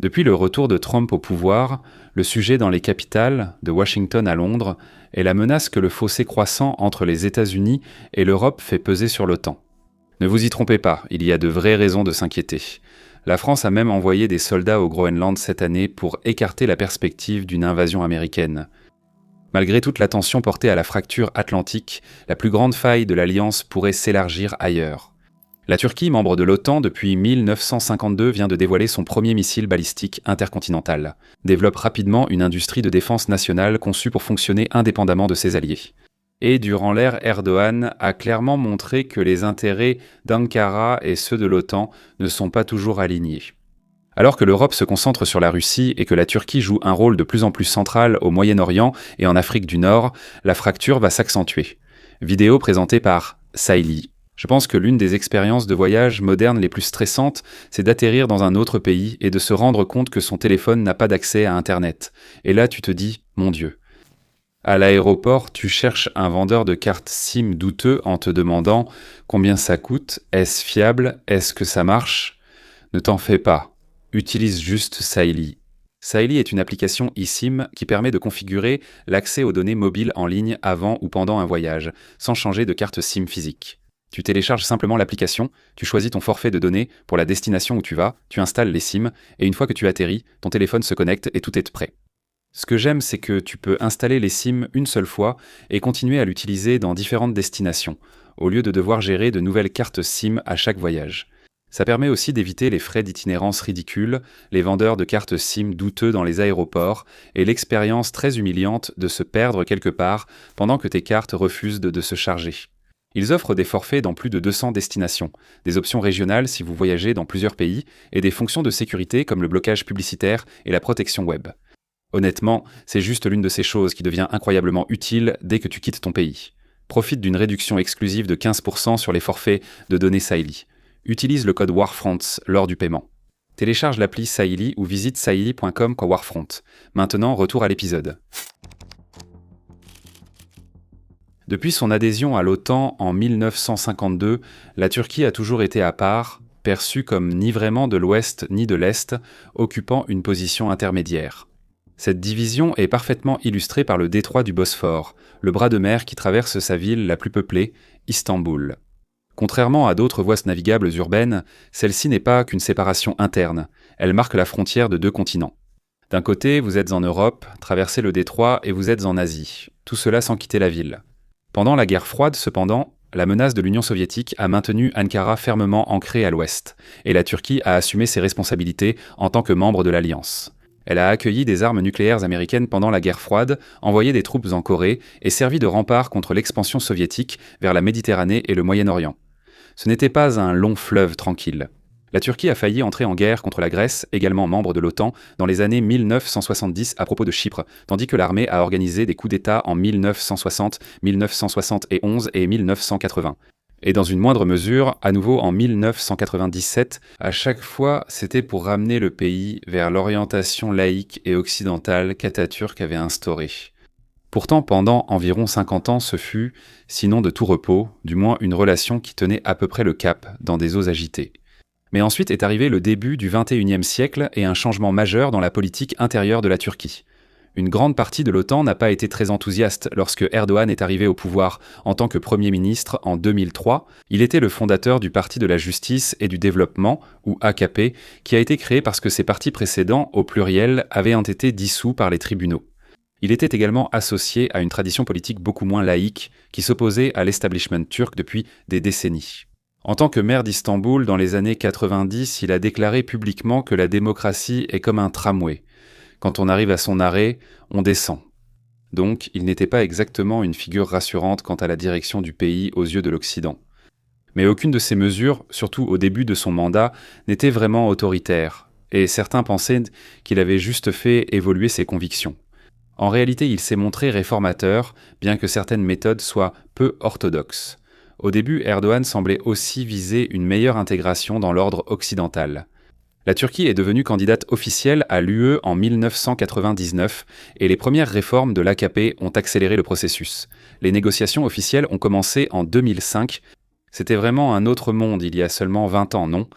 Depuis le retour de Trump au pouvoir, le sujet dans les capitales, de Washington à Londres, est la menace que le fossé croissant entre les États-Unis et l'Europe fait peser sur l'OTAN. Ne vous y trompez pas, il y a de vraies raisons de s'inquiéter. La France a même envoyé des soldats au Groenland cette année pour écarter la perspective d'une invasion américaine. Malgré toute l'attention portée à la fracture atlantique, la plus grande faille de l'Alliance pourrait s'élargir ailleurs. La Turquie, membre de l'OTAN depuis 1952, vient de dévoiler son premier missile balistique intercontinental, développe rapidement une industrie de défense nationale conçue pour fonctionner indépendamment de ses alliés. Et durant l'ère Erdogan a clairement montré que les intérêts d'Ankara et ceux de l'OTAN ne sont pas toujours alignés. Alors que l'Europe se concentre sur la Russie et que la Turquie joue un rôle de plus en plus central au Moyen-Orient et en Afrique du Nord, la fracture va s'accentuer. Vidéo présentée par Saïli. Je pense que l'une des expériences de voyage modernes les plus stressantes, c'est d'atterrir dans un autre pays et de se rendre compte que son téléphone n'a pas d'accès à Internet. Et là, tu te dis « Mon Dieu ». À l'aéroport, tu cherches un vendeur de cartes SIM douteux en te demandant combien ça coûte, est-ce fiable, est-ce que ça marche ? Ne t'en fais pas, utilise juste Saïli. Saïli est une application eSIM qui permet de configurer l'accès aux données mobiles en ligne avant ou pendant un voyage, sans changer de carte SIM physique. Tu télécharges simplement l'application, tu choisis ton forfait de données pour la destination où tu vas, tu installes les SIM, et une fois que tu atterris, ton téléphone se connecte et tout est prêt. Ce que j'aime, c'est que tu peux installer les SIM une seule fois et continuer à l'utiliser dans différentes destinations, au lieu de devoir gérer de nouvelles cartes SIM à chaque voyage. Ça permet aussi d'éviter les frais d'itinérance ridicules, les vendeurs de cartes SIM douteux dans les aéroports et l'expérience très humiliante de se perdre quelque part pendant que tes cartes refusent de se charger. Ils offrent des forfaits dans plus de 200 destinations, des options régionales si vous voyagez dans plusieurs pays et des fonctions de sécurité comme le blocage publicitaire et la protection web. Honnêtement, c'est juste l'une de ces choses qui devient incroyablement utile dès que tu quittes ton pays. Profite d'une réduction exclusive de 15% sur les forfaits de données Saïli. Utilise le code WARFRONT lors du paiement. Télécharge l'appli Saïli ou visite saïli.com/warfront. Maintenant, retour à l'épisode. Depuis son adhésion à l'OTAN en 1952, la Turquie a toujours été à part, perçue comme ni vraiment de l'Ouest ni de l'Est, occupant une position intermédiaire. Cette division est parfaitement illustrée par le détroit du Bosphore, le bras de mer qui traverse sa ville la plus peuplée, Istanbul. Contrairement à d'autres voies navigables urbaines, celle-ci n'est pas qu'une séparation interne, elle marque la frontière de deux continents. D'un côté, vous êtes en Europe, traversez le détroit et vous êtes en Asie, tout cela sans quitter la ville. Pendant la guerre froide, cependant, la menace de l'Union soviétique a maintenu Ankara fermement ancrée à l'ouest, et la Turquie a assumé ses responsabilités en tant que membre de l'Alliance. Elle a accueilli des armes nucléaires américaines pendant la guerre froide, envoyé des troupes en Corée et servi de rempart contre l'expansion soviétique vers la Méditerranée et le Moyen-Orient. Ce n'était pas un long fleuve tranquille. La Turquie a failli entrer en guerre contre la Grèce, également membre de l'OTAN, dans les années 1970 à propos de Chypre, tandis que l'armée a organisé des coups d'État en 1960, 1971 et 1980. Et dans une moindre mesure, à nouveau en 1997, à chaque fois, c'était pour ramener le pays vers l'orientation laïque et occidentale qu'Atatürk avait instaurée. Pourtant, pendant environ 50 ans, ce fut, sinon de tout repos, du moins une relation qui tenait à peu près le cap dans des eaux agitées. Mais ensuite est arrivé le début du XXIe siècle et un changement majeur dans la politique intérieure de la Turquie. Une grande partie de l'OTAN n'a pas été très enthousiaste lorsque Erdogan est arrivé au pouvoir en tant que Premier ministre en 2003. Il était le fondateur du Parti de la Justice et du Développement, ou AKP, qui a été créé parce que ses partis précédents, au pluriel, avaient été dissous par les tribunaux. Il était également associé à une tradition politique beaucoup moins laïque qui s'opposait à l'establishment turc depuis des décennies. En tant que maire d'Istanbul dans les années 90, il a déclaré publiquement que la démocratie est comme un tramway. Quand on arrive à son arrêt, on descend. Donc, il n'était pas exactement une figure rassurante quant à la direction du pays aux yeux de l'Occident. Mais aucune de ces mesures, surtout au début de son mandat, n'était vraiment autoritaire, et certains pensaient qu'il avait juste fait évoluer ses convictions. En réalité, il s'est montré réformateur, bien que certaines méthodes soient peu orthodoxes. Au début, Erdogan semblait aussi viser une meilleure intégration dans l'ordre occidental. La Turquie est devenue candidate officielle à l'UE en 1999 et les premières réformes de l'AKP ont accéléré le processus. Les négociations officielles ont commencé en 2005. C'était vraiment un autre monde il y a seulement 20 ans, non ?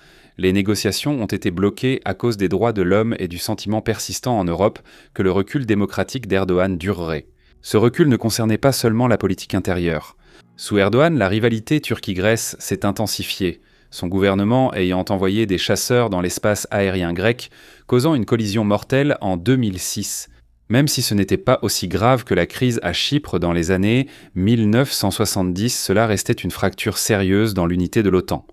Les négociations ont été bloquées à cause des droits de l'homme et du sentiment persistant en Europe que le recul démocratique d'Erdogan durerait. Ce recul ne concernait pas seulement la politique intérieure. Sous Erdogan, la rivalité Turquie-Grèce s'est intensifiée, son gouvernement ayant envoyé des chasseurs dans l'espace aérien grec, causant une collision mortelle en 2006, même si ce n'était pas aussi grave que la crise à Chypre dans les années 1970, cela restait une fracture sérieuse dans l'unité de l'OTAN.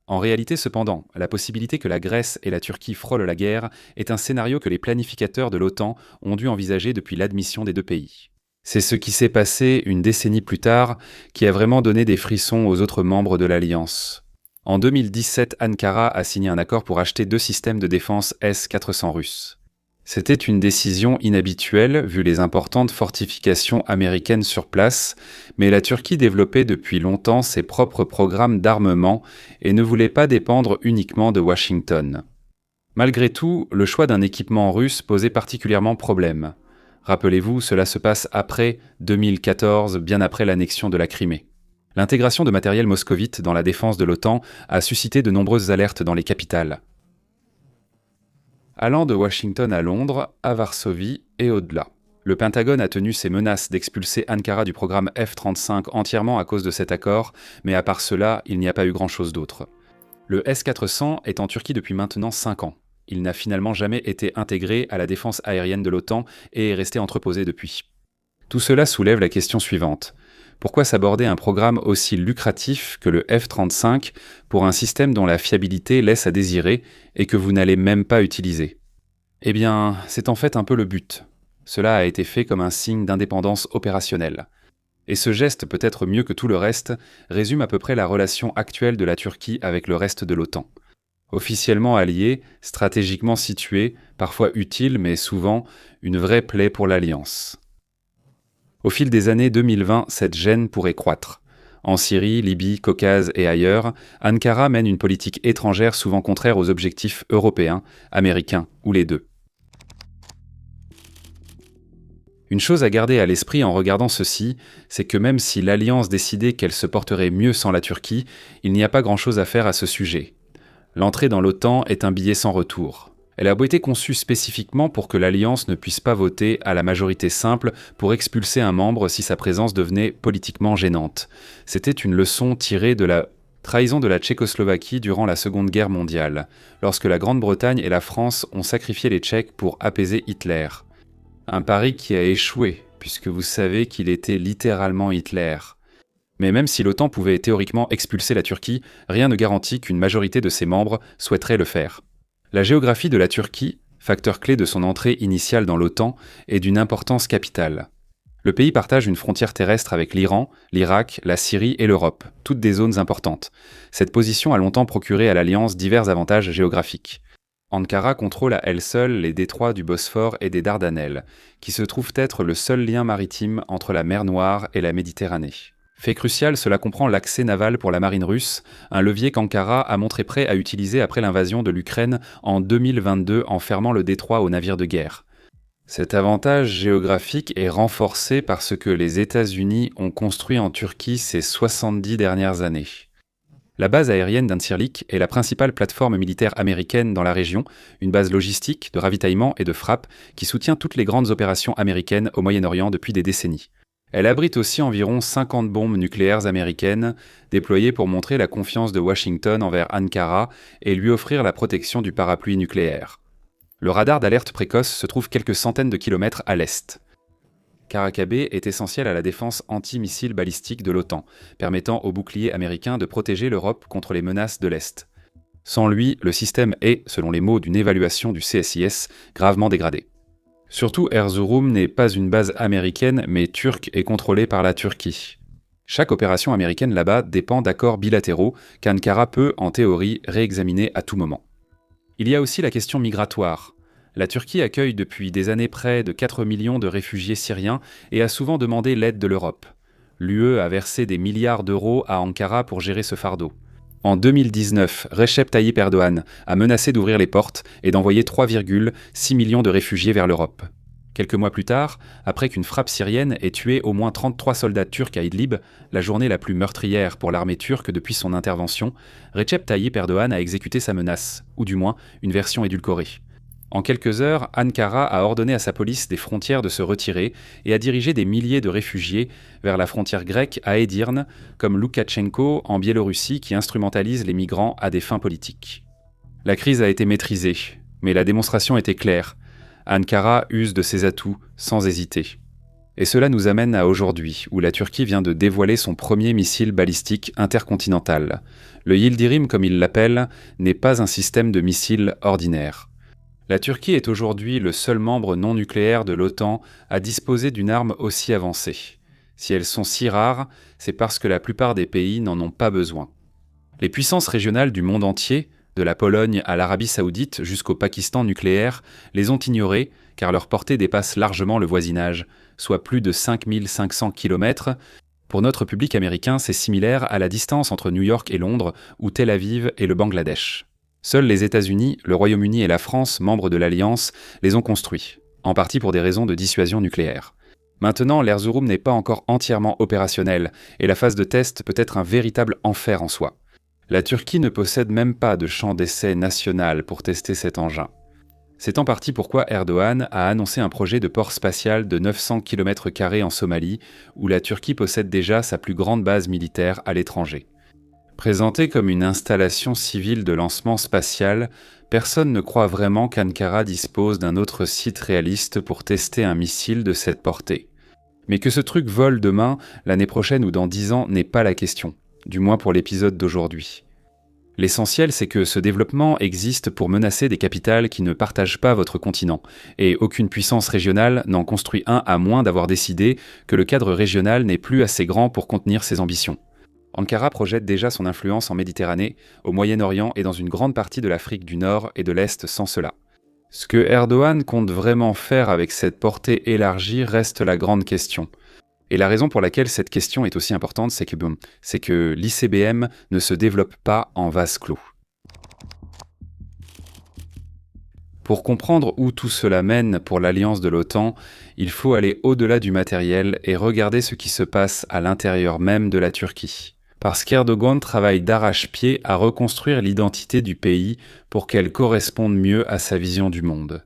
En réalité cependant, la possibilité que la Grèce et la Turquie frôlent la guerre est un scénario que les planificateurs de l'OTAN ont dû envisager depuis l'admission des deux pays. C'est ce qui s'est passé une décennie plus tard qui a vraiment donné des frissons aux autres membres de l'Alliance. En 2017, Ankara a signé un accord pour acheter 2 systèmes de défense S-400 russes. C'était une décision inhabituelle vu les importantes fortifications américaines sur place, mais la Turquie développait depuis longtemps ses propres programmes d'armement et ne voulait pas dépendre uniquement de Washington. Malgré tout, le choix d'un équipement russe posait particulièrement problème. Rappelez-vous, cela se passe après 2014, bien après l'annexion de la Crimée. L'intégration de matériel moscovite dans la défense de l'OTAN a suscité de nombreuses alertes dans les capitales. Allant de Washington à Londres, à Varsovie et au-delà. Le Pentagone a tenu ses menaces d'expulser Ankara du programme F-35 entièrement à cause de cet accord, mais à part cela, il n'y a pas eu grand-chose d'autre. Le S-400 est en Turquie depuis maintenant 5 ans. Il n'a finalement jamais été intégré à la défense aérienne de l'OTAN et est resté entreposé depuis. Tout cela soulève la question suivante. Pourquoi s'aborder un programme aussi lucratif que le F-35 pour un système dont la fiabilité laisse à désirer et que vous n'allez même pas utiliser? Eh bien, c'est en fait un peu le but. Cela a été fait comme un signe d'indépendance opérationnelle. Et ce geste, peut-être mieux que tout le reste, résume à peu près la relation actuelle de la Turquie avec le reste de l'OTAN. Officiellement alliés, stratégiquement situés, parfois utiles mais souvent une vraie plaie pour l'Alliance. Au fil des années 2020, cette gêne pourrait croître. En Syrie, Libye, Caucase et ailleurs, Ankara mène une politique étrangère souvent contraire aux objectifs européens, américains ou les deux. Une chose à garder à l'esprit en regardant ceci, c'est que même si l'Alliance décidait qu'elle se porterait mieux sans la Turquie, il n'y a pas grand-chose à faire à ce sujet. L'entrée dans l'OTAN est un billet sans retour. Elle a beau été conçue spécifiquement pour que l'Alliance ne puisse pas voter à la majorité simple pour expulser un membre si sa présence devenait politiquement gênante. C'était une leçon tirée de la trahison de la Tchécoslovaquie durant la Seconde Guerre mondiale, lorsque la Grande-Bretagne et la France ont sacrifié les Tchèques pour apaiser Hitler. Un pari qui a échoué, puisque vous savez qu'il était littéralement Hitler. Mais même si l'OTAN pouvait théoriquement expulser la Turquie, rien ne garantit qu'une majorité de ses membres souhaiterait le faire. La géographie de la Turquie, facteur clé de son entrée initiale dans l'OTAN, est d'une importance capitale. Le pays partage une frontière terrestre avec l'Iran, l'Irak, la Syrie et l'Europe, toutes des zones importantes. Cette position a longtemps procuré à l'Alliance divers avantages géographiques. Ankara contrôle à elle seule les détroits du Bosphore et des Dardanelles, qui se trouvent être le seul lien maritime entre la mer Noire et la Méditerranée. Fait crucial, cela comprend l'accès naval pour la marine russe, un levier qu'Ankara a montré prêt à utiliser après l'invasion de l'Ukraine en 2022 en fermant le détroit aux navires de guerre. Cet avantage géographique est renforcé par ce que les États-Unis ont construit en Turquie ces 70 dernières années. La base aérienne d'Incirlik est la principale plateforme militaire américaine dans la région, une base logistique, de ravitaillement et de frappe qui soutient toutes les grandes opérations américaines au Moyen-Orient depuis des décennies. Elle abrite aussi environ 50 bombes nucléaires américaines, déployées pour montrer la confiance de Washington envers Ankara et lui offrir la protection du parapluie nucléaire. Le radar d'alerte précoce se trouve quelques centaines de kilomètres à l'est. Karacabé est essentiel à la défense anti-missiles balistiques de l'OTAN, permettant au bouclier américain de protéger l'Europe contre les menaces de l'Est. Sans lui, le système est, selon les mots d'une évaluation du CSIS, gravement dégradé. Surtout, Erzurum n'est pas une base américaine, mais turque et contrôlée par la Turquie. Chaque opération américaine là-bas dépend d'accords bilatéraux qu'Ankara peut, en théorie, réexaminer à tout moment. Il y a aussi la question migratoire. La Turquie accueille depuis des années près de 4 millions de réfugiés syriens et a souvent demandé l'aide de l'Europe. L'UE a versé des milliards d'euros à Ankara pour gérer ce fardeau. En 2019, Recep Tayyip Erdogan a menacé d'ouvrir les portes et d'envoyer 3,6 millions de réfugiés vers l'Europe. Quelques mois plus tard, après qu'une frappe syrienne ait tué au moins 33 soldats turcs à Idlib, la journée la plus meurtrière pour l'armée turque depuis son intervention, Recep Tayyip Erdogan a exécuté sa menace, ou du moins une version édulcorée. En quelques heures, Ankara a ordonné à sa police des frontières de se retirer et a dirigé des milliers de réfugiés vers la frontière grecque à Edirne, comme Loukachenko en Biélorussie qui instrumentalise les migrants à des fins politiques. La crise a été maîtrisée, mais la démonstration était claire. Ankara use de ses atouts sans hésiter. Et cela nous amène à aujourd'hui, où la Turquie vient de dévoiler son premier missile balistique intercontinental. Le Yildirim, comme il l'appelle, n'est pas un système de missiles ordinaire. La Turquie est aujourd'hui le seul membre non nucléaire de l'OTAN à disposer d'une arme aussi avancée. Si elles sont si rares, c'est parce que la plupart des pays n'en ont pas besoin. Les puissances régionales du monde entier, de la Pologne à l'Arabie saoudite jusqu'au Pakistan nucléaire, les ont ignorés car leur portée dépasse largement le voisinage, soit plus de 5500 km. Pour notre public américain, c'est similaire à la distance entre New York et Londres ou Tel Aviv et le Bangladesh. Seuls les États-Unis, le Royaume-Uni et la France, membres de l'Alliance, les ont construits, en partie pour des raisons de dissuasion nucléaire. Maintenant, l'Erzurum n'est pas encore entièrement opérationnel, et la phase de test peut être un véritable enfer en soi. La Turquie ne possède même pas de champ d'essai national pour tester cet engin. C'est en partie pourquoi Erdogan a annoncé un projet de port spatial de 900 km² en Somalie, où la Turquie possède déjà sa plus grande base militaire à l'étranger. Présenté comme une installation civile de lancement spatial, personne ne croit vraiment qu'Ankara dispose d'un autre site réaliste pour tester un missile de cette portée. Mais que ce truc vole demain, l'année prochaine ou dans 10 ans n'est pas la question, du moins pour l'épisode d'aujourd'hui. L'essentiel, c'est que ce développement existe pour menacer des capitales qui ne partagent pas votre continent, et aucune puissance régionale n'en construit un à moins d'avoir décidé que le cadre régional n'est plus assez grand pour contenir ses ambitions. Ankara projette déjà son influence en Méditerranée, au Moyen-Orient et dans une grande partie de l'Afrique du Nord et de l'Est sans cela. Ce que Erdogan compte vraiment faire avec cette portée élargie reste la grande question. Et la raison pour laquelle cette question est aussi importante, c'est que l'ICBM ne se développe pas en vase clos. Pour comprendre où tout cela mène pour l'alliance de l'OTAN, il faut aller au-delà du matériel et regarder ce qui se passe à l'intérieur même de la Turquie. Parce qu'Erdogan travaille d'arrache-pied à reconstruire l'identité du pays pour qu'elle corresponde mieux à sa vision du monde.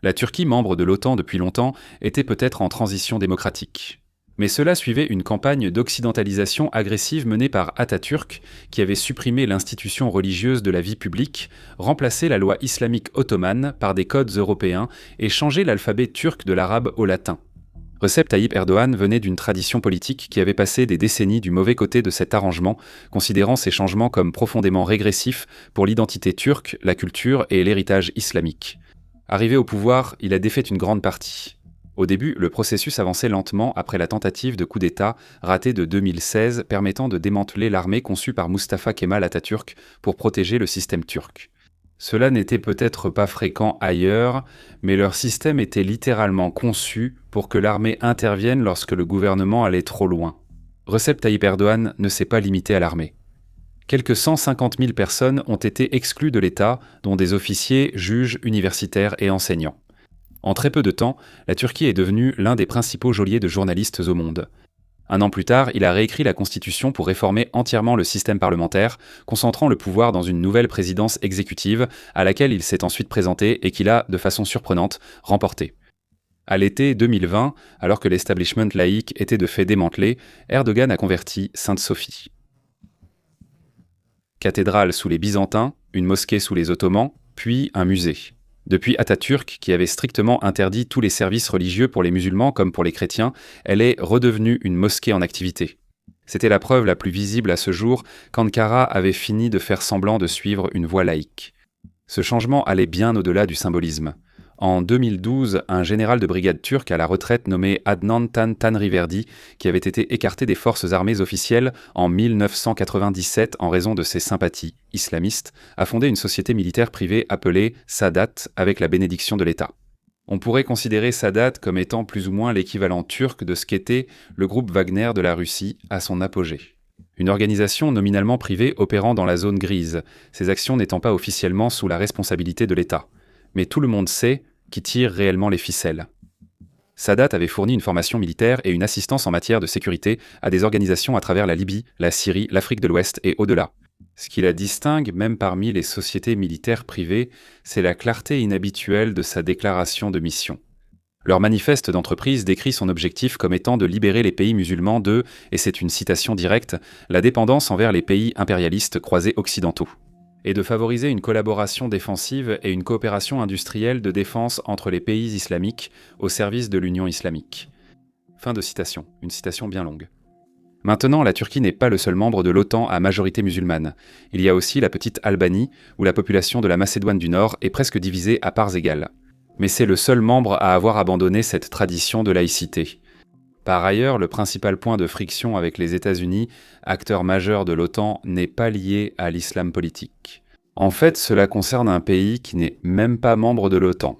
La Turquie, membre de l'OTAN depuis longtemps, était peut-être en transition démocratique. Mais cela suivait une campagne d'occidentalisation agressive menée par Atatürk, qui avait supprimé l'institution religieuse de la vie publique, remplacé la loi islamique ottomane par des codes européens et changé l'alphabet turc de l'arabe au latin. Recep Tayyip Erdogan venait d'une tradition politique qui avait passé des décennies du mauvais côté de cet arrangement, considérant ces changements comme profondément régressifs pour l'identité turque, la culture et l'héritage islamique. Arrivé au pouvoir, il a défait une grande partie. Au début, le processus avançait lentement après la tentative de coup d'État ratée de 2016 permettant de démanteler l'armée conçue par Mustafa Kemal Atatürk pour protéger le système turc. Cela n'était peut-être pas fréquent ailleurs, mais leur système était littéralement conçu pour que l'armée intervienne lorsque le gouvernement allait trop loin. Recep Tayyip Erdogan ne s'est pas limité à l'armée. Quelques 150 000 personnes ont été exclues de l'État, dont des officiers, juges, universitaires et enseignants. En très peu de temps, la Turquie est devenue l'un des principaux geôliers de journalistes au monde. Un an plus tard, il a réécrit la Constitution pour réformer entièrement le système parlementaire, concentrant le pouvoir dans une nouvelle présidence exécutive à laquelle il s'est ensuite présenté et qu'il a, de façon surprenante, remporté. À l'été 2020, alors que l'establishment laïque était de fait démantelé, Erdogan a converti Sainte-Sophie. Cathédrale sous les Byzantins, une mosquée sous les Ottomans, puis un musée. Depuis Atatürk, qui avait strictement interdit tous les services religieux pour les musulmans comme pour les chrétiens, elle est redevenue une mosquée en activité. C'était la preuve la plus visible à ce jour qu'Ankara avait fini de faire semblant de suivre une voie laïque. Ce changement allait bien au-delà du symbolisme. En 2012, un général de brigade turc à la retraite nommé Adnan Tanriverdi, qui avait été écarté des forces armées officielles en 1997 en raison de ses sympathies islamistes, a fondé une société militaire privée appelée Sadat avec la bénédiction de l'État. On pourrait considérer Sadat comme étant plus ou moins l'équivalent turc de ce qu'était le groupe Wagner de la Russie à son apogée. Une organisation nominalement privée opérant dans la zone grise, ses actions n'étant pas officiellement sous la responsabilité de l'État. Mais tout le monde sait qui tire réellement les ficelles. Sadat avait fourni une formation militaire et une assistance en matière de sécurité à des organisations à travers la Libye, la Syrie, l'Afrique de l'Ouest et au-delà. Ce qui la distingue même parmi les sociétés militaires privées, c'est la clarté inhabituelle de sa déclaration de mission. Leur manifeste d'entreprise décrit son objectif comme étant de libérer les pays musulmans de, et c'est une citation directe, la dépendance envers les pays impérialistes croisés occidentaux, et de favoriser une collaboration défensive et une coopération industrielle de défense entre les pays islamiques au service de l'Union islamique. Fin de citation, une citation bien longue. Maintenant, la Turquie n'est pas le seul membre de l'OTAN à majorité musulmane. Il y a aussi la petite Albanie, où la population de la Macédoine du Nord est presque divisée à parts égales. Mais c'est le seul membre à avoir abandonné cette tradition de laïcité. Par ailleurs, le principal point de friction avec les États-Unis, acteur majeur de l'OTAN, n'est pas lié à l'islam politique. En fait, cela concerne un pays qui n'est même pas membre de l'OTAN.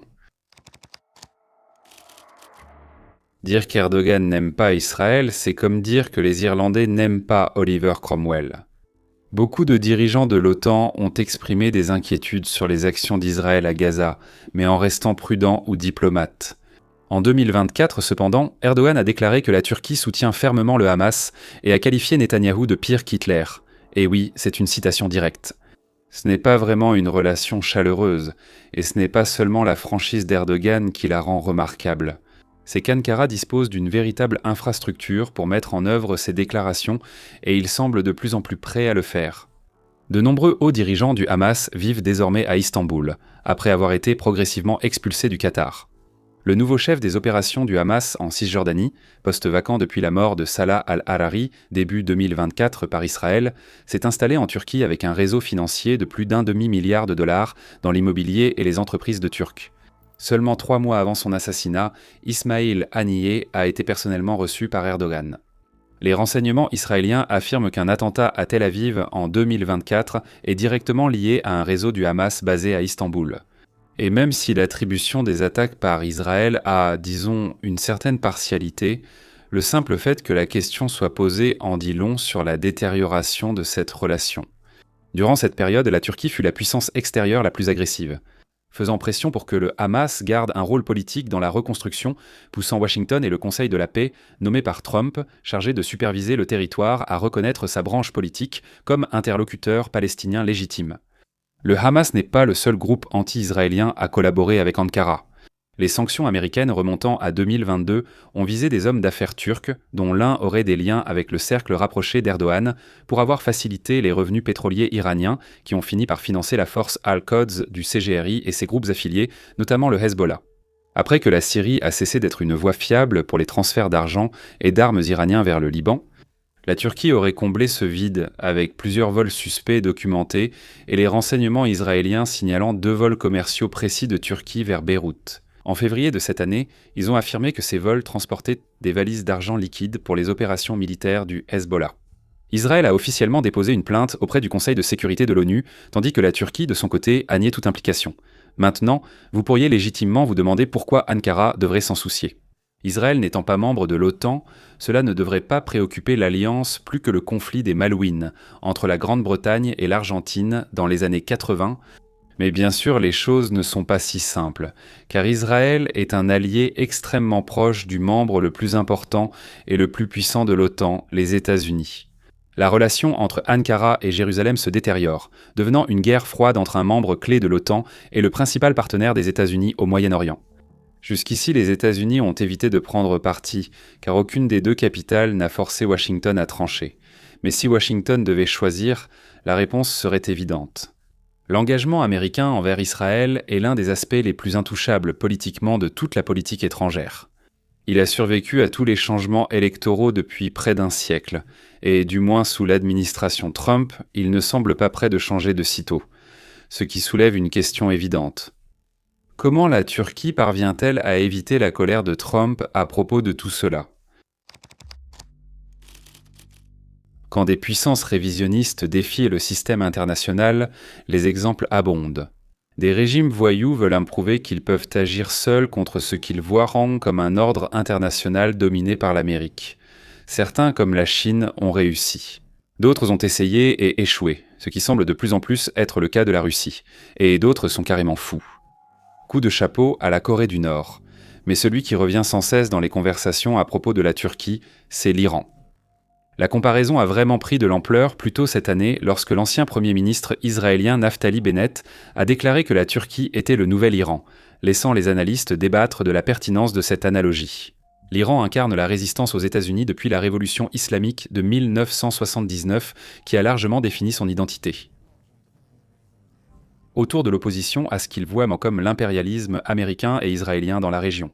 Dire qu'Erdogan n'aime pas Israël, c'est comme dire que les Irlandais n'aiment pas Oliver Cromwell. Beaucoup de dirigeants de l'OTAN ont exprimé des inquiétudes sur les actions d'Israël à Gaza, mais en restant prudents ou diplomates. En 2024, cependant, Erdogan a déclaré que la Turquie soutient fermement le Hamas et a qualifié Netanyahou de pire qu'Hitler. Et oui, c'est une citation directe. Ce n'est pas vraiment une relation chaleureuse, et ce n'est pas seulement la franchise d'Erdogan qui la rend remarquable. C'est qu'Ankara dispose d'une véritable infrastructure pour mettre en œuvre ses déclarations et il semble de plus en plus prêt à le faire. De nombreux hauts dirigeants du Hamas vivent désormais à Istanbul, après avoir été progressivement expulsés du Qatar. Le nouveau chef des opérations du Hamas en Cisjordanie, poste vacant depuis la mort de Salah al-Harari, début 2024 par Israël, s'est installé en Turquie avec un réseau financier de plus d'1,5 milliard de dollars dans l'immobilier et les entreprises de Turcs. Seulement 3 mois avant son assassinat, Ismail Haniyeh a été personnellement reçu par Erdogan. Les renseignements israéliens affirment qu'un attentat à Tel Aviv en 2024 est directement lié à un réseau du Hamas basé à Istanbul. Et même si l'attribution des attaques par Israël a, disons, une certaine partialité, le simple fait que la question soit posée en dit long sur la détérioration de cette relation. Durant cette période, la Turquie fut la puissance extérieure la plus agressive, faisant pression pour que le Hamas garde un rôle politique dans la reconstruction, poussant Washington et le Conseil de la paix, nommé par Trump, chargé de superviser le territoire, à reconnaître sa branche politique comme interlocuteur palestinien légitime. Le Hamas n'est pas le seul groupe anti-israélien à collaborer avec Ankara. Les sanctions américaines remontant à 2022 ont visé des hommes d'affaires turcs, dont l'un aurait des liens avec le cercle rapproché d'Erdogan, pour avoir facilité les revenus pétroliers iraniens qui ont fini par financer la force Al-Quds du CGRI et ses groupes affiliés, notamment le Hezbollah. Après que la Syrie a cessé d'être une voie fiable pour les transferts d'argent et d'armes iraniens vers le Liban, la Turquie aurait comblé ce vide avec plusieurs vols suspects documentés et les renseignements israéliens signalant 2 vols commerciaux précis de Turquie vers Beyrouth. En février de cette année, ils ont affirmé que ces vols transportaient des valises d'argent liquide pour les opérations militaires du Hezbollah. Israël a officiellement déposé une plainte auprès du Conseil de sécurité de l'ONU, tandis que la Turquie, de son côté, a nié toute implication. Maintenant, vous pourriez légitimement vous demander pourquoi Ankara devrait s'en soucier. Israël n'étant pas membre de l'OTAN, cela ne devrait pas préoccuper l'Alliance plus que le conflit des Malouines entre la Grande-Bretagne et l'Argentine dans les années 80. Mais bien sûr, les choses ne sont pas si simples, car Israël est un allié extrêmement proche du membre le plus important et le plus puissant de l'OTAN, les États-Unis. La relation entre Ankara et Jérusalem se détériore, devenant une guerre froide entre un membre clé de l'OTAN et le principal partenaire des États-Unis au Moyen-Orient. Jusqu'ici, les États-Unis ont évité de prendre parti, car aucune des 2 capitales n'a forcé Washington à trancher. Mais si Washington devait choisir, la réponse serait évidente. L'engagement américain envers Israël est l'un des aspects les plus intouchables politiquement de toute la politique étrangère. Il a survécu à tous les changements électoraux depuis près d'1 siècle, et du moins sous l'administration Trump, il ne semble pas prêt de changer de sitôt, ce qui soulève une question évidente. Comment la Turquie parvient-elle à éviter la colère de Trump à propos de tout cela ? Quand des puissances révisionnistes défient le système international, les exemples abondent. Des régimes voyous veulent prouver qu'ils peuvent agir seuls contre ce qu'ils voient comme un ordre international dominé par l'Amérique. Certains, comme la Chine, ont réussi. D'autres ont essayé et échoué, ce qui semble de plus en plus être le cas de la Russie, et d'autres sont carrément fous. Coup de chapeau à la Corée du Nord. Mais celui qui revient sans cesse dans les conversations à propos de la Turquie, c'est l'Iran. La comparaison a vraiment pris de l'ampleur plus tôt cette année lorsque l'ancien Premier ministre israélien Naftali Bennett a déclaré que la Turquie était le nouvel Iran, laissant les analystes débattre de la pertinence de cette analogie. L'Iran incarne la résistance aux États-Unis depuis la révolution islamique de 1979 qui a largement défini son identité. Autour de l'opposition à ce qu'ils voient comme l'impérialisme américain et israélien dans la région.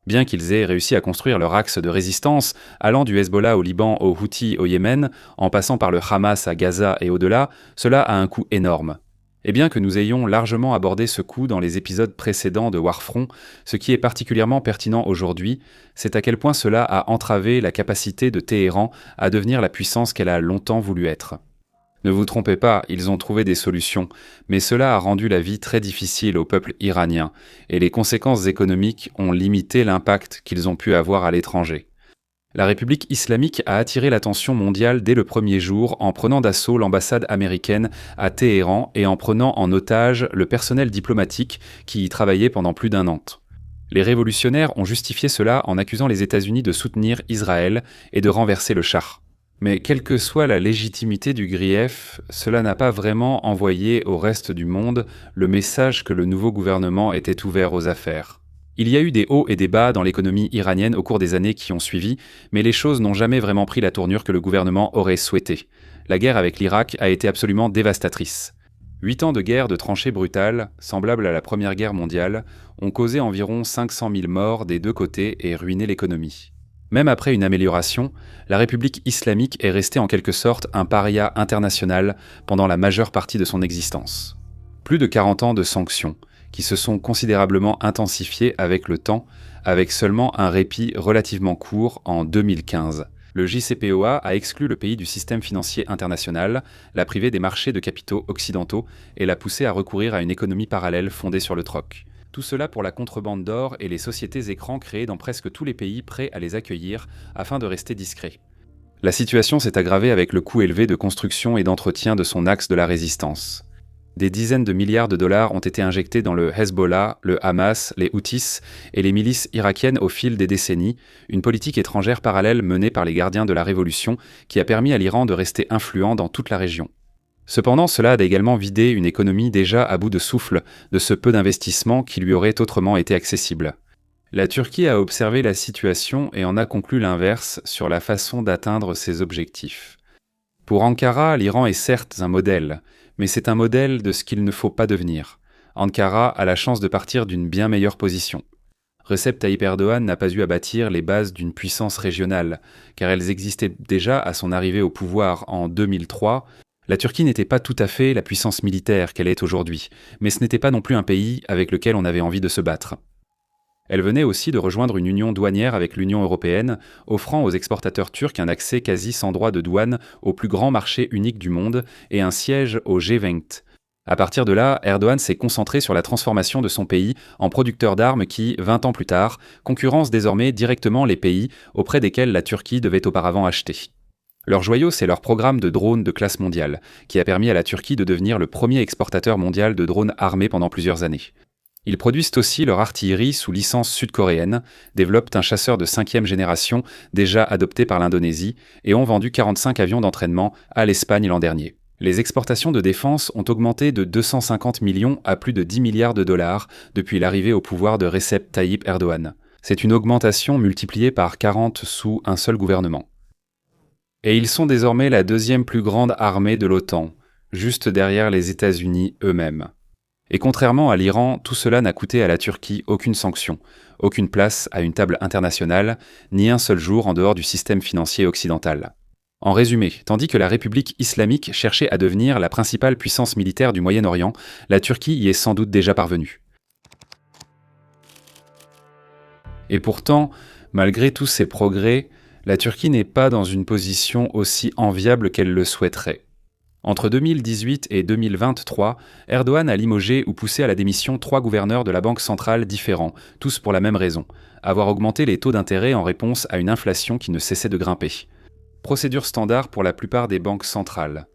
Bien qu'ils aient réussi à construire leur axe de résistance, allant du Hezbollah au Liban aux Houthis au Yémen, en passant par le Hamas à Gaza et au-delà, cela a un coût énorme. Et bien que nous ayons largement abordé ce coût dans les épisodes précédents de Warfront, ce qui est particulièrement pertinent aujourd'hui, c'est à quel point cela a entravé la capacité de Téhéran à devenir la puissance qu'elle a longtemps voulu être. Ne vous trompez pas, ils ont trouvé des solutions, mais cela a rendu la vie très difficile au peuple iranien, et les conséquences économiques ont limité l'impact qu'ils ont pu avoir à l'étranger. La République islamique a attiré l'attention mondiale dès le premier jour en prenant d'assaut l'ambassade américaine à Téhéran et en prenant en otage le personnel diplomatique qui y travaillait pendant plus d'1 an. Les révolutionnaires ont justifié cela en accusant les États-Unis de soutenir Israël et de renverser le Shah. Mais quelle que soit la légitimité du grief, cela n'a pas vraiment envoyé au reste du monde le message que le nouveau gouvernement était ouvert aux affaires. Il y a eu des hauts et des bas dans l'économie iranienne au cours des années qui ont suivi, mais les choses n'ont jamais vraiment pris la tournure que le gouvernement aurait souhaité. La guerre avec l'Irak a été absolument dévastatrice. 8 ans de guerre de tranchées brutales, semblables à la Première Guerre mondiale, ont causé environ 500 000 morts des deux côtés et ruiné l'économie. Même après une amélioration, la République islamique est restée en quelque sorte un paria international pendant la majeure partie de son existence. Plus de 40 ans de sanctions, qui se sont considérablement intensifiées avec le temps, avec seulement un répit relativement court en 2015. Le JCPOA a exclu le pays du système financier international, l'a privé des marchés de capitaux occidentaux et l'a poussé à recourir à une économie parallèle fondée sur le troc. Tout cela pour la contrebande d'or et les sociétés écrans créées dans presque tous les pays prêts à les accueillir afin de rester discrets. La situation s'est aggravée avec le coût élevé de construction et d'entretien de son axe de la résistance. Des dizaines de milliards de dollars ont été injectés dans le Hezbollah, le Hamas, les Houthis et les milices irakiennes au fil des décennies, une politique étrangère parallèle menée par les gardiens de la Révolution qui a permis à l'Iran de rester influent dans toute la région. Cependant, cela a également vidé une économie déjà à bout de souffle de ce peu d'investissement qui lui aurait autrement été accessible. La Turquie a observé la situation et en a conclu l'inverse sur la façon d'atteindre ses objectifs. Pour Ankara, l'Iran est certes un modèle, mais c'est un modèle de ce qu'il ne faut pas devenir. Ankara a la chance de partir d'une bien meilleure position. Recep Tayyip Erdogan n'a pas eu à bâtir les bases d'une puissance régionale, car elles existaient déjà à son arrivée au pouvoir en 2003. La Turquie n'était pas tout à fait la puissance militaire qu'elle est aujourd'hui, mais ce n'était pas non plus un pays avec lequel on avait envie de se battre. Elle venait aussi de rejoindre une union douanière avec l'Union européenne, offrant aux exportateurs turcs un accès quasi sans droit de douane au plus grand marché unique du monde et un siège au G20. À partir de là, Erdogan s'est concentré sur la transformation de son pays en producteur d'armes qui, 20 ans plus tard, concurrencent désormais directement les pays auprès desquels la Turquie devait auparavant acheter. Leur joyau, c'est leur programme de drones de classe mondiale, qui a permis à la Turquie de devenir le premier exportateur mondial de drones armés pendant plusieurs années. Ils produisent aussi leur artillerie sous licence sud-coréenne, développent un chasseur de 5e génération déjà adopté par l'Indonésie et ont vendu 45 avions d'entraînement à l'Espagne l'an dernier. Les exportations de défense ont augmenté de 250 millions à plus de 10 milliards de dollars depuis l'arrivée au pouvoir de Recep Tayyip Erdogan. C'est une augmentation multipliée par 40 sous un seul gouvernement. Et ils sont désormais la 2e plus grande armée de l'OTAN, juste derrière les États-Unis eux-mêmes. Et contrairement à l'Iran, tout cela n'a coûté à la Turquie aucune sanction, aucune place à une table internationale, ni un seul jour en dehors du système financier occidental. En résumé, tandis que la République islamique cherchait à devenir la principale puissance militaire du Moyen-Orient, la Turquie y est sans doute déjà parvenue. Et pourtant, malgré tous ces progrès, la Turquie n'est pas dans une position aussi enviable qu'elle le souhaiterait. Entre 2018 et 2023, Erdogan a limogé ou poussé à la démission 3 gouverneurs de la Banque centrale différents, tous pour la même raison, avoir augmenté les taux d'intérêt en réponse à une inflation qui ne cessait de grimper. Procédure standard pour la plupart des banques centrales.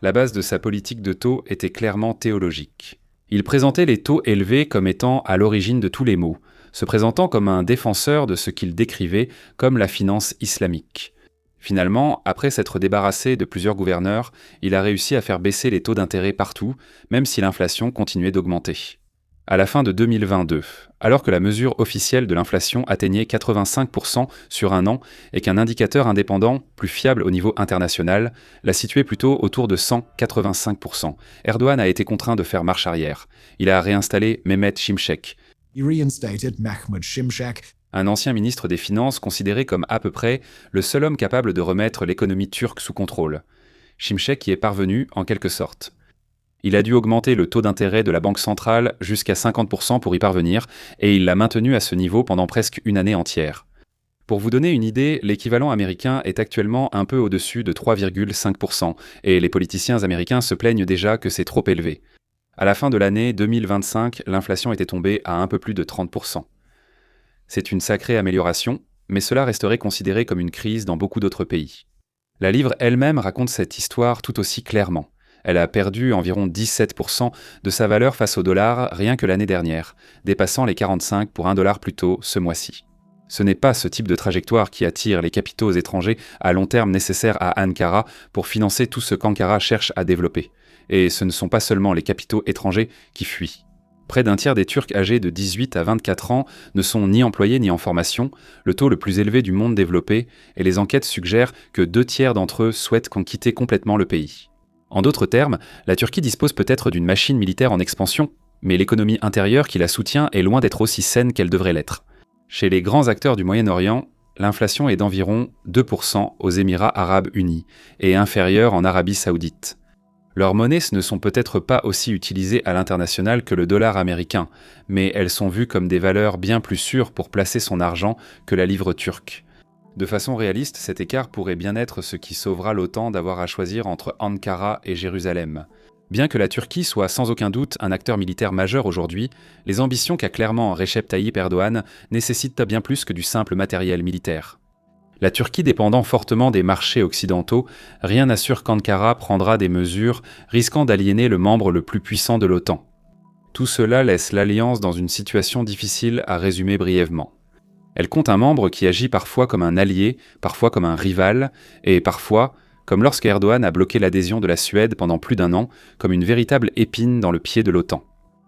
La base de sa politique de taux était clairement théologique. Il présentait les taux élevés comme étant à l'origine de tous les maux, se présentant comme un défenseur de ce qu'il décrivait comme la finance islamique. Finalement, après s'être débarrassé de plusieurs gouverneurs, il a réussi à faire baisser les taux d'intérêt partout, même si l'inflation continuait d'augmenter. À la fin de 2022, alors que la mesure officielle de l'inflation atteignait 85% sur un an et qu'un indicateur indépendant, plus fiable au niveau international, la situait plutôt autour de 185%, Erdogan a été contraint de faire marche arrière. Il a réinstallé Mehmet Şimşek, un ancien ministre des Finances considéré comme à peu près le seul homme capable de remettre l'économie turque sous contrôle. Şimşek y est parvenu en quelque sorte. Il a dû augmenter le taux d'intérêt de la Banque centrale jusqu'à 50% pour y parvenir, et il l'a maintenu à ce niveau pendant presque une année entière. Pour vous donner une idée, l'équivalent américain est actuellement un peu au-dessus de 3,5%, et les politiciens américains se plaignent déjà que c'est trop élevé. À la fin de l'année 2025, l'inflation était tombée à un peu plus de 30%. C'est une sacrée amélioration, mais cela resterait considéré comme une crise dans beaucoup d'autres pays. La livre elle-même raconte cette histoire tout aussi clairement. Elle a perdu environ 17% de sa valeur face au dollar rien que l'année dernière, dépassant les 45 pour $1 plus tôt ce mois-ci. Ce n'est pas ce type de trajectoire qui attire les capitaux étrangers à long terme nécessaires à Ankara pour financer tout ce qu'Ankara cherche à développer. Et ce ne sont pas seulement les capitaux étrangers qui fuient. Près d'un tiers des Turcs âgés de 18 à 24 ans ne sont ni employés ni en formation, le taux le plus élevé du monde développé, et les enquêtes suggèrent que 2 tiers d'entre eux souhaitent quitter complètement le pays. En d'autres termes, la Turquie dispose peut-être d'une machine militaire en expansion, mais l'économie intérieure qui la soutient est loin d'être aussi saine qu'elle devrait l'être. Chez les grands acteurs du Moyen-Orient, l'inflation est d'environ 2% aux Émirats arabes unis et inférieure en Arabie saoudite. Leurs monnaies ne sont peut-être pas aussi utilisées à l'international que le dollar américain, mais elles sont vues comme des valeurs bien plus sûres pour placer son argent que la livre turque. De façon réaliste, cet écart pourrait bien être ce qui sauvera l'OTAN d'avoir à choisir entre Ankara et Jérusalem. Bien que la Turquie soit sans aucun doute un acteur militaire majeur aujourd'hui, les ambitions qu'a clairement Recep Tayyip Erdogan nécessitent bien plus que du simple matériel militaire. La Turquie dépendant fortement des marchés occidentaux, rien n'assure qu'Ankara prendra des mesures risquant d'aliéner le membre le plus puissant de l'OTAN. Tout cela laisse l'Alliance dans une situation difficile à résumer brièvement. Elle compte un membre qui agit parfois comme un allié, parfois comme un rival, et parfois, comme lorsque Erdogan a bloqué l'adhésion de la Suède pendant plus d'1 an, comme une véritable épine dans le pied de l'OTAN.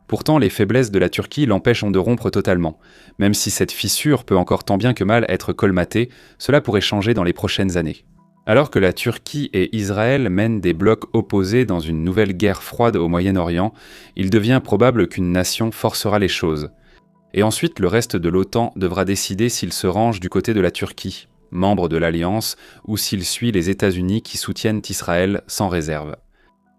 Pourtant, les faiblesses de la Turquie l'empêchent de rompre totalement. Même si cette fissure peut encore tant bien que mal être colmatée, cela pourrait changer dans les prochaines années. Alors que la Turquie et Israël mènent des blocs opposés dans une nouvelle guerre froide au Moyen-Orient, il devient probable qu'une nation forcera les choses. Et ensuite, le reste de l'OTAN devra décider s'il se range du côté de la Turquie, membre de l'Alliance, ou s'il suit les États-Unis qui soutiennent Israël sans réserve.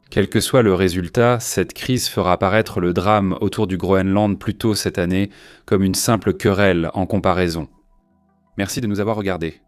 Quel que soit le résultat, cette crise fera apparaître le drame autour du Groenland plus tôt cette année comme une simple querelle en comparaison. Merci de nous avoir regardés.